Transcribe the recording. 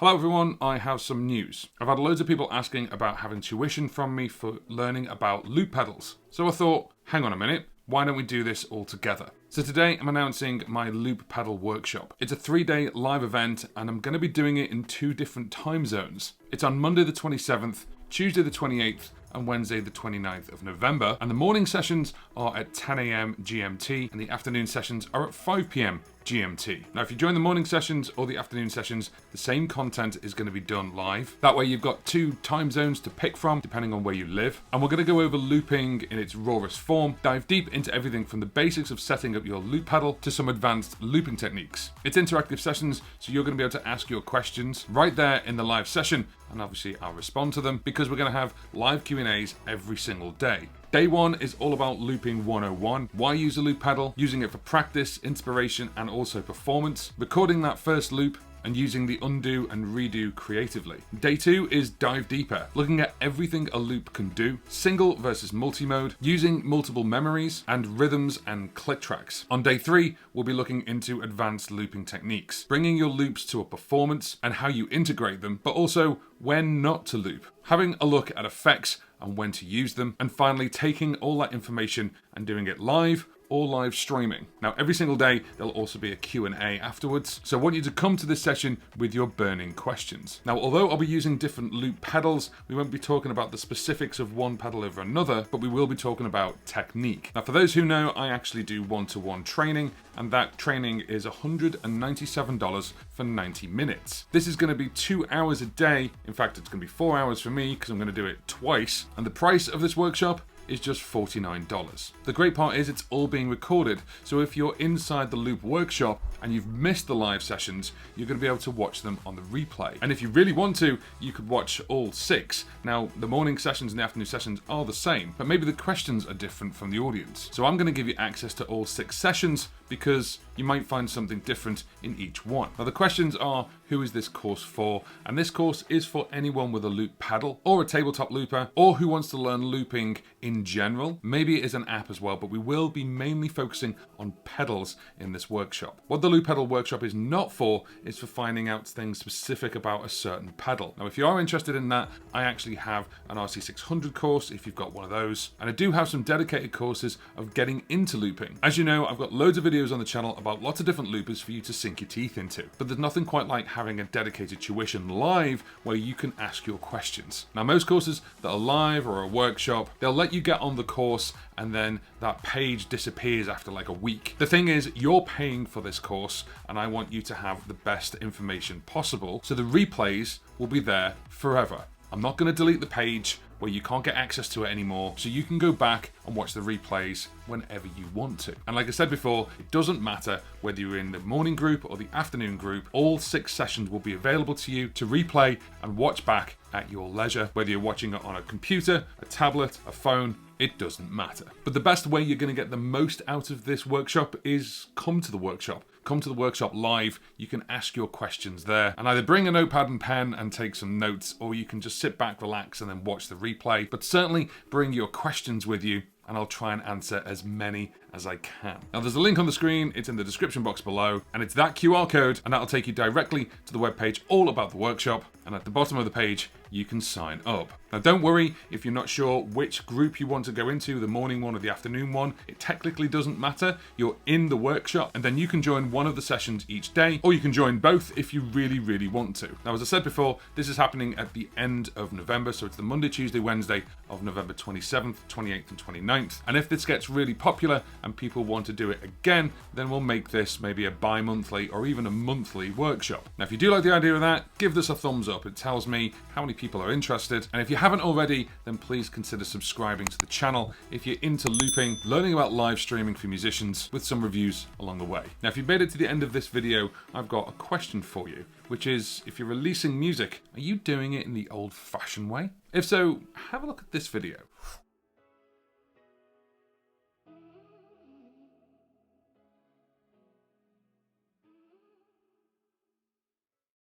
Hello everyone, I have some news. I've had loads of people asking about having tuition from me for learning about loop pedals. So I thought, hang on a minute, why don't we do this all together? So today I'm announcing my loop pedal workshop. It's a 3-day live event and I'm going to be doing it in 2 different time zones. It's on Monday the 27th, Tuesday the 28th, and Wednesday the 29th of November. And the morning sessions are at 10 AM GMT and the afternoon sessions are at 5 PM GMT. Now, if you join the morning sessions or the afternoon sessions, the same content is going to be done live. That way you've got 2 time zones to pick from, depending on where you live. And we're going to go over looping in its rawest form, dive deep into everything from the basics of setting up your loop pedal to some advanced looping techniques. It's interactive sessions, so you're going to be able to ask your questions right there in the live session, and obviously I'll respond to them because we're going to have live Q&As every single day. Day 1 is all about looping 101, why use a loop pedal, using it for practice, inspiration, and also performance, recording that first loop, and using the undo and redo creatively. Day 2 is dive deeper, looking at everything a loop can do, single versus multi-mode, using multiple memories, and rhythms and click tracks. On day 3, we'll be looking into advanced looping techniques, bringing your loops to a performance and how you integrate them, but also when not to loop, having a look at effects and when to use them, and finally taking all that information and doing it live or live streaming. Now, every single day, there'll also be a Q&A afterwards, so I want you to come to this session with your burning questions. Now, although I'll be using different loop pedals, we won't be talking about the specifics of one pedal over another, but we will be talking about technique. Now, for those who know, I actually do one-to-one training, and that training is $197 for 90 minutes. This is gonna be 2 hours a day. In fact, it's gonna be 4 hours for me, because I'm gonna do it twice, and the price of this workshop is just $49. The great part is it's all being recorded, so if you're inside the loop workshop and you've missed the live sessions, you're going to be able to watch them on the replay. And if you really want to, you could watch all 6. Now, the morning sessions and the afternoon sessions are the same, but maybe the questions are different from the audience. So I'm going to give you access to all 6 sessions because you might find something different in each one. Now, the questions are, who is this course for? And this course is for anyone with a loop pedal or a tabletop looper, or who wants to learn looping in general. Maybe it is an app as well, but we will be mainly focusing on pedals in this workshop. What the loop pedal workshop is not for is for finding out things specific about a certain pedal. Now, if you are interested in that, I actually have an RC600 course if you've got one of those, and I do have some dedicated courses of getting into looping. As you know, I've got loads of videos on the channel about lots of different loopers for you to sink your teeth into, but there's nothing quite like having a dedicated tuition live where you can ask your questions. Now, most courses that are live or a workshop, they'll let you get on the course and then that page disappears after like a week. The thing is, you're paying for this course and I want you to have the best information possible, so the replays will be there forever. I'm not going to delete the page where you can't get access to it anymore, so you can go back and watch the replays whenever you want to. And like I said before, it doesn't matter whether you're in the morning group or the afternoon group, all 6 sessions will be available to you to replay and watch back at your leisure, whether you're watching it on a computer, a tablet, a phone, it doesn't matter. But the best way you're going to get the most out of this workshop is come to the workshop. Come to the workshop live, you can ask your questions there, and either bring a notepad and pen and take some notes, or you can just sit back, relax, and then watch the replay. But certainly bring your questions with you, and I'll try and answer as many as I can. Now, there's a link on the screen, it's in the description box below, and it's that QR code, and that'll take you directly to the webpage all about the workshop, and at the bottom of the page, you can sign up. Now, don't worry if you're not sure which group you want to go into, the morning one or the afternoon one. It technically doesn't matter. You're in the workshop, and then you can join one of the sessions each day, or you can join both if you really, really want to. Now, as I said before, this is happening at the end of November, so it's the Monday, Tuesday, Wednesday of November 27th, 28th, and 29th. And if this gets really popular and people want to do it again, then we'll make this maybe a bi-monthly or even a monthly workshop. Now, if you do like the idea of that, give this a thumbs up. It tells me how many people are interested. And if you haven't already, then please consider subscribing to the channel if you're into looping, learning about live streaming for musicians with some reviews along the way. Now, if you've made it to the end of this video, I've got a question for you, which is, if you're releasing music, are you doing it in the old-fashioned way? If so, have a look at this video.